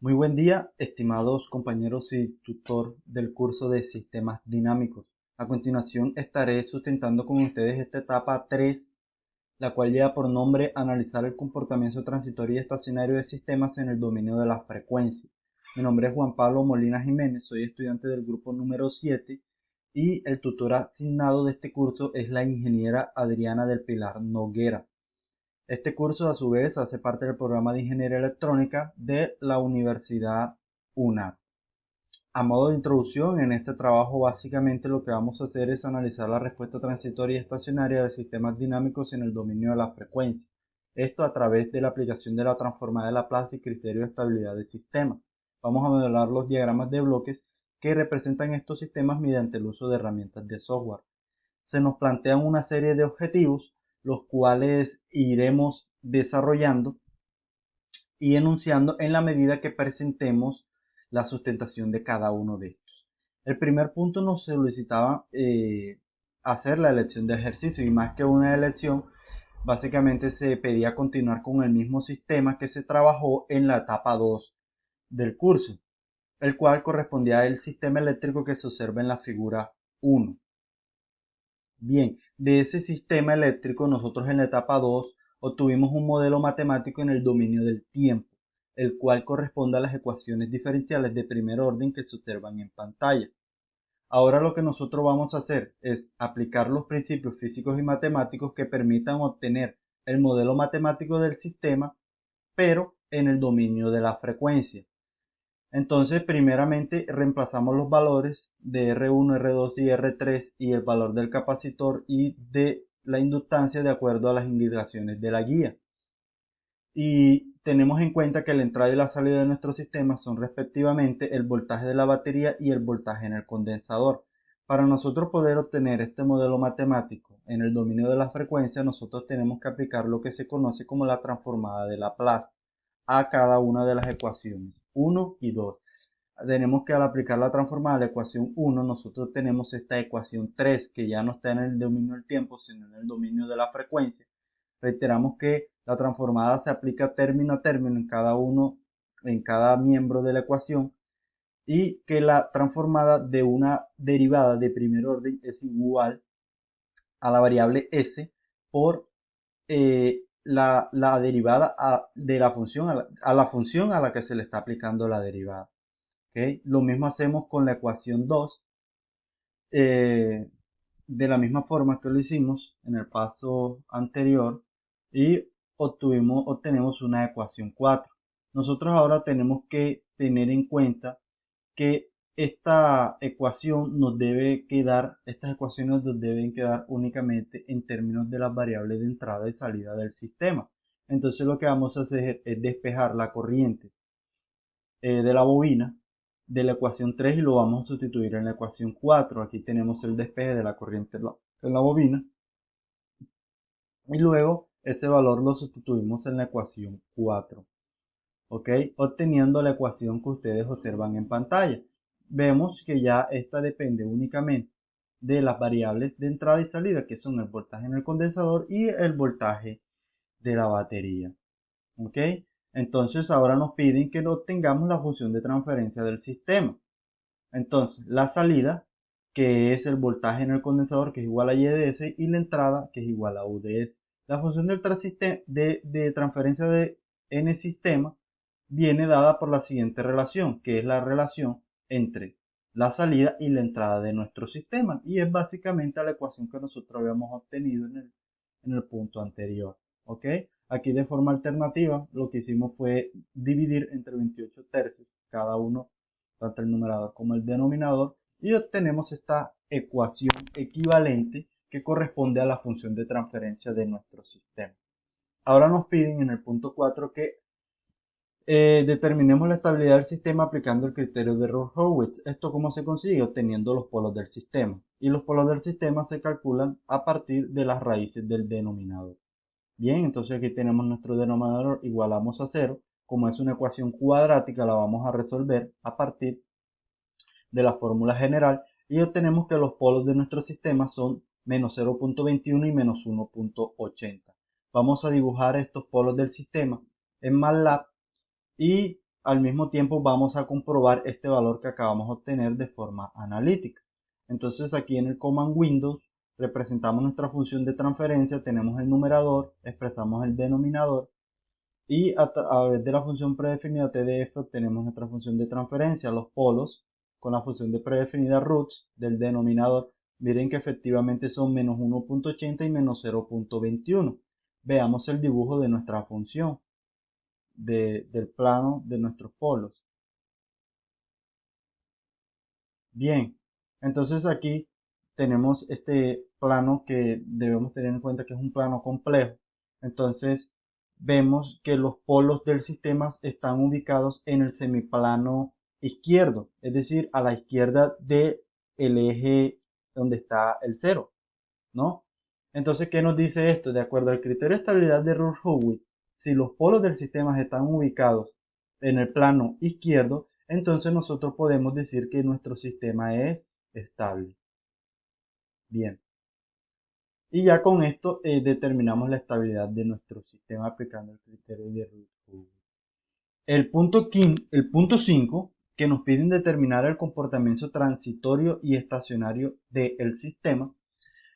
Muy buen día, estimados compañeros y tutor del curso de Sistemas Dinámicos. A continuación estaré sustentando con ustedes esta etapa 3, la cual lleva por nombre Analizar el comportamiento transitorio y estacionario de sistemas en el dominio de la frecuencia. Mi nombre es Juan Pablo Molina Jiménez, soy estudiante del grupo número 7 y el tutor asignado de este curso es la ingeniera Adriana del Pilar Noguera. Este curso, a su vez, hace parte del programa de Ingeniería Electrónica de la Universidad UNAD. A modo de introducción, en este trabajo básicamente lo que vamos a hacer es analizar la respuesta transitoria y estacionaria de sistemas dinámicos en el dominio de la frecuencia. Esto a través de la aplicación de la transformada de Laplace y criterio de estabilidad del sistema. Vamos a modelar los diagramas de bloques que representan estos sistemas mediante el uso de herramientas de software. Se nos plantean una serie de objetivos, los cuales iremos desarrollando y enunciando en la medida que presentemos la sustentación de cada uno de estos. El primer punto nos solicitaba hacer la elección de ejercicio, y más que una elección, básicamente se pedía continuar con el mismo sistema que se trabajó en la etapa 2 del curso, el cual correspondía al sistema eléctrico que se observa en la figura 1. Bien, de ese sistema eléctrico nosotros en la etapa 2 obtuvimos un modelo matemático en el dominio del tiempo, el cual corresponde a las ecuaciones diferenciales de primer orden que se observan en pantalla. Ahora lo que nosotros vamos a hacer es aplicar los principios físicos y matemáticos que permitan obtener el modelo matemático del sistema, pero en el dominio de la frecuencia. Entonces, primeramente reemplazamos los valores de R1, R2 y R3 y el valor del capacitor y de la inductancia de acuerdo a las indicaciones de la guía. Y tenemos en cuenta que la entrada y la salida de nuestro sistema son respectivamente el voltaje de la batería y el voltaje en el condensador. Para nosotros poder obtener este modelo matemático en el dominio de la frecuencia, nosotros tenemos que aplicar lo que se conoce como la transformada de Laplace a cada una de las ecuaciones 1 y 2. Tenemos que, al aplicar la transformada a la ecuación 1, nosotros tenemos esta ecuación 3 que ya no está en el dominio del tiempo, sino en el dominio de la frecuencia. Reiteramos que la transformada se aplica término a término en cada miembro de la ecuación, y que la transformada de una derivada de primer orden es igual a la variable s por la derivada de la función a la función a la que se le está aplicando la derivada. ¿Okay? Lo mismo hacemos con la ecuación 2, eh, de la misma forma que lo hicimos en el paso anterior, y obtenemos una ecuación 4. Nosotros ahora tenemos que tener en cuenta que estas ecuaciones nos deben quedar únicamente en términos de las variables de entrada y salida del sistema. Entonces lo que vamos a hacer es despejar la corriente de la bobina de la ecuación 3 y lo vamos a sustituir en la ecuación 4. Aquí tenemos el despeje de la corriente en la bobina, y luego ese valor lo sustituimos en la ecuación 4. ¿Ok? Obteniendo la ecuación que ustedes observan en pantalla. Vemos que ya esta depende únicamente de las variables de entrada y salida, que son el voltaje en el condensador y el voltaje de la batería. ¿Ok? Entonces ahora nos piden que obtengamos la función de transferencia del sistema. Entonces, la salida, que es el voltaje en el condensador, que es igual a Y de S, y la entrada, que es igual a U de S. La función de transferencia de n sistema viene dada por la siguiente relación, que es la relación entre la salida y la entrada de nuestro sistema, y es básicamente la ecuación que nosotros habíamos obtenido en el punto anterior. ¿Ok? Aquí, de forma alternativa, lo que hicimos fue dividir entre 28 tercios cada uno, tanto el numerador como el denominador, y obtenemos esta ecuación equivalente que corresponde a la función de transferencia de nuestro sistema. Ahora nos piden en el punto 4 que determinemos la estabilidad del sistema aplicando el criterio de Ron-Hurwitz. ¿Esto cómo se consigue? Obteniendo los polos del sistema. Y los polos del sistema se calculan a partir de las raíces del denominador. Bien, entonces aquí tenemos nuestro denominador, igualamos a 0. Como es una ecuación cuadrática, la vamos a resolver a partir de la fórmula general, y obtenemos que los polos de nuestro sistema son menos 0.21 y menos 1.80. Vamos a dibujar estos polos del sistema en MATLAB, y al mismo tiempo vamos a comprobar este valor que acabamos de obtener de forma analítica. Entonces aquí en el Command Windows representamos nuestra función de transferencia, tenemos el numerador, expresamos el denominador y a través de la función predefinida TDF obtenemos nuestra función de transferencia, los polos, con la función de predefinida roots del denominador. Miren que efectivamente son menos 1.80 y menos 0.21. Veamos el dibujo de nuestra función del plano de nuestros polos. Bien, entonces aquí tenemos este plano que debemos tener en cuenta que es un plano complejo. Entonces vemos que los polos del sistema están ubicados en el semiplano izquierdo, es decir, a la izquierda del eje donde está el cero, ¿no? Entonces, ¿qué nos dice esto? De acuerdo al criterio de estabilidad de Rule-Howitz, si los polos del sistema están ubicados en el plano izquierdo, entonces nosotros podemos decir que nuestro sistema es estable. Bien. Y ya con esto determinamos la estabilidad de nuestro sistema aplicando el criterio de Rule-Howitz. El punto 5, que nos piden determinar el comportamiento transitorio y estacionario del sistema.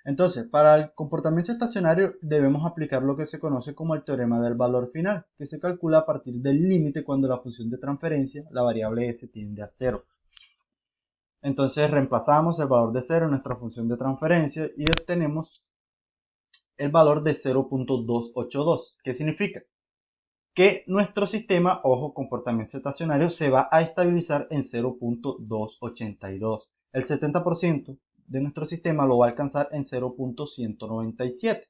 Entonces, para el comportamiento estacionario debemos aplicar lo que se conoce como el teorema del valor final, que se calcula a partir del límite cuando la función de transferencia, la variable s, tiende a 0. Entonces reemplazamos el valor de 0 en nuestra función de transferencia y obtenemos el valor de 0.282. ¿Qué significa? Que nuestro sistema, ojo, comportamiento estacionario, se va a estabilizar en 0.282. El 70% de nuestro sistema lo va a alcanzar en 0.197.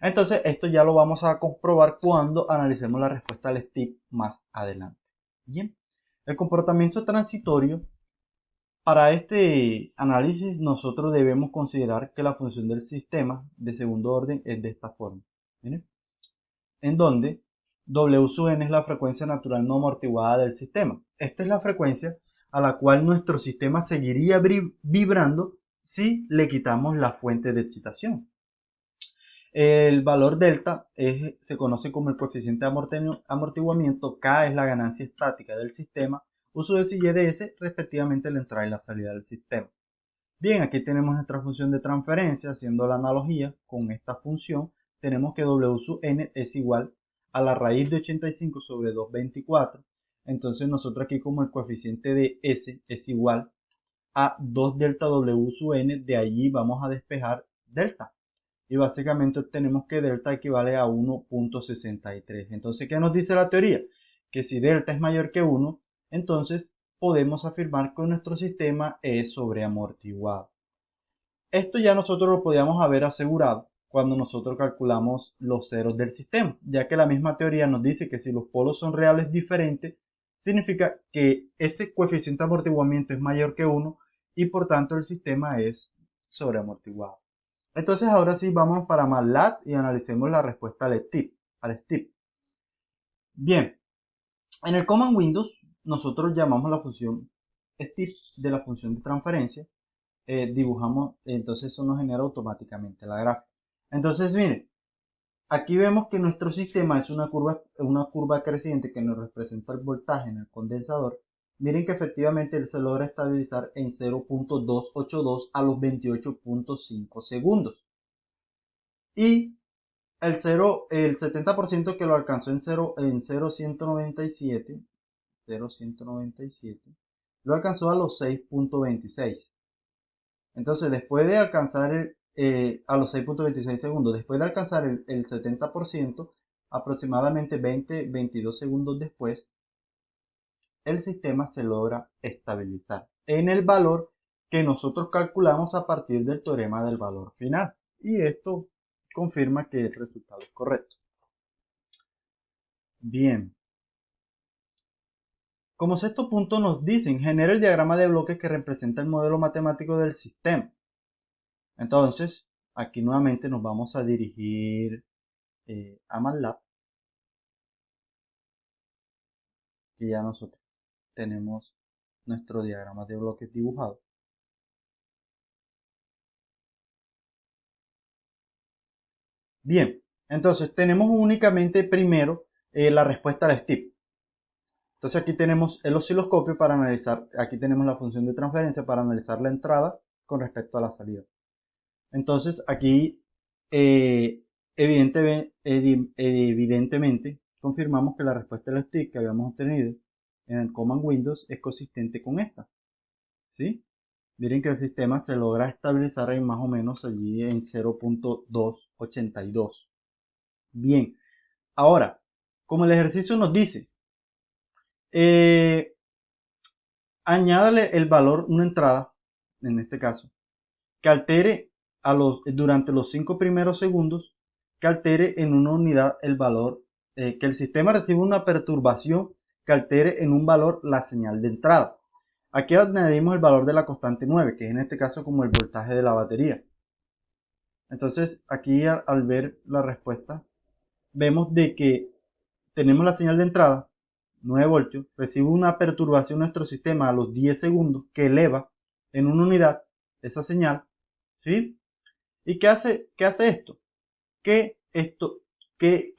Entonces, esto ya lo vamos a comprobar cuando analicemos la respuesta al STIP más adelante. Bien, el comportamiento transitorio. Para este análisis nosotros debemos considerar que la función del sistema de segundo orden es de esta forma. ¿Miren? En donde W sub n es la frecuencia natural no amortiguada del sistema. Esta es la frecuencia a la cual nuestro sistema seguiría vibrando si le quitamos la fuente de excitación. El valor delta se conoce como el coeficiente de amortiguamiento, K es la ganancia estática del sistema, uso de y de S respectivamente la entrada y la salida del sistema. Bien, aquí tenemos nuestra función de transferencia, haciendo la analogía con esta función, tenemos que W sub n es igual a la raíz de 85 sobre 224, entonces nosotros aquí como el coeficiente de S es igual a 2 delta W sub n, de allí vamos a despejar delta. Y básicamente obtenemos que delta equivale a 1.63. Entonces, ¿qué nos dice la teoría? Que si delta es mayor que 1, entonces podemos afirmar que nuestro sistema es sobreamortiguado. Esto ya nosotros lo podíamos haber asegurado cuando nosotros calculamos los ceros del sistema, ya que la misma teoría nos dice que si los polos son reales diferentes, significa que ese coeficiente de amortiguamiento es mayor que 1 y por tanto el sistema es sobreamortiguado. Entonces ahora sí vamos para MATLAB y analicemos la respuesta al STIP. Bien, en el Command Windows nosotros llamamos la función STIP de la función de transferencia, dibujamos, entonces eso nos genera automáticamente la gráfica. Entonces miren, aquí vemos que nuestro sistema es una curva creciente que nos representa el voltaje en el condensador. Miren que efectivamente él se logra estabilizar en 0.282 a los 28.5 segundos. Y el 70% que lo alcanzó en 0.197, lo alcanzó a los 6.26. Entonces, después de alcanzar a los 6.26 segundos, después de alcanzar el 70%, aproximadamente 20-22 segundos después, el sistema se logra estabilizar en el valor que nosotros calculamos a partir del teorema del valor final. Y esto confirma que el resultado es correcto. Bien. Como sexto punto nos dicen, genera el diagrama de bloques que representa el modelo matemático del sistema. Entonces, aquí nuevamente nos vamos a dirigir a MATLAB, que ya nosotros tenemos nuestro diagrama de bloques dibujado. Bien, entonces tenemos únicamente primero la respuesta al STIP. Entonces aquí tenemos el osciloscopio para analizar, aquí tenemos la función de transferencia para analizar la entrada con respecto a la salida. Entonces aquí evidentemente confirmamos que la respuesta del stick que habíamos obtenido en el Command Windows es consistente con esta. ¿Sí? Miren que el sistema se logra estabilizar en más o menos allí en 0.282. Bien, ahora, como el ejercicio nos dice, añádale el valor, una entrada, en este caso, que altere durante los 5 primeros segundos, que altere en una unidad el valor, que el sistema reciba una perturbación que altere en un valor la señal de entrada. Aquí añadimos el valor de la constante 9, que es en este caso como el voltaje de la batería. Entonces aquí al ver la respuesta, vemos de que tenemos la señal de entrada, 9 voltios, recibe una perturbación nuestro sistema a los 10 segundos que eleva en una unidad esa señal, ¿sí? ¿Y qué hace esto? ¿Qué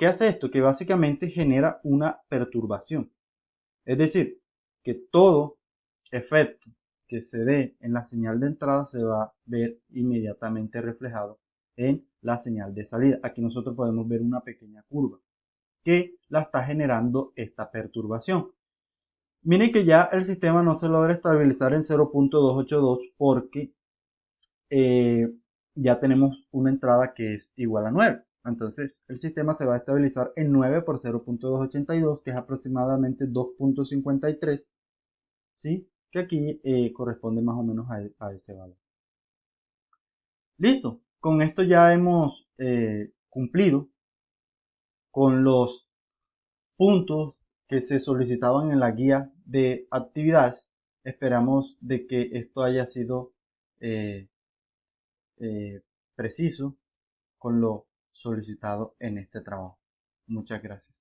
hace esto? Que básicamente genera una perturbación. Es decir, que todo efecto que se dé en la señal de entrada se va a ver inmediatamente reflejado en la señal de salida. Aquí nosotros podemos ver una pequeña curva que la está generando esta perturbación. Miren que ya el sistema no se logra estabilizar en 0.282 porque ya tenemos una entrada que es igual a 9. Entonces el sistema se va a estabilizar en 9 por 0.282, que es aproximadamente 2.53, ¿sí? Que aquí corresponde más o menos a ese valor. Listo, con esto ya hemos cumplido con los puntos que se solicitaban en la guía de actividades. Esperamos de que esto haya sido eh, preciso con lo solicitado en este trabajo. Muchas gracias.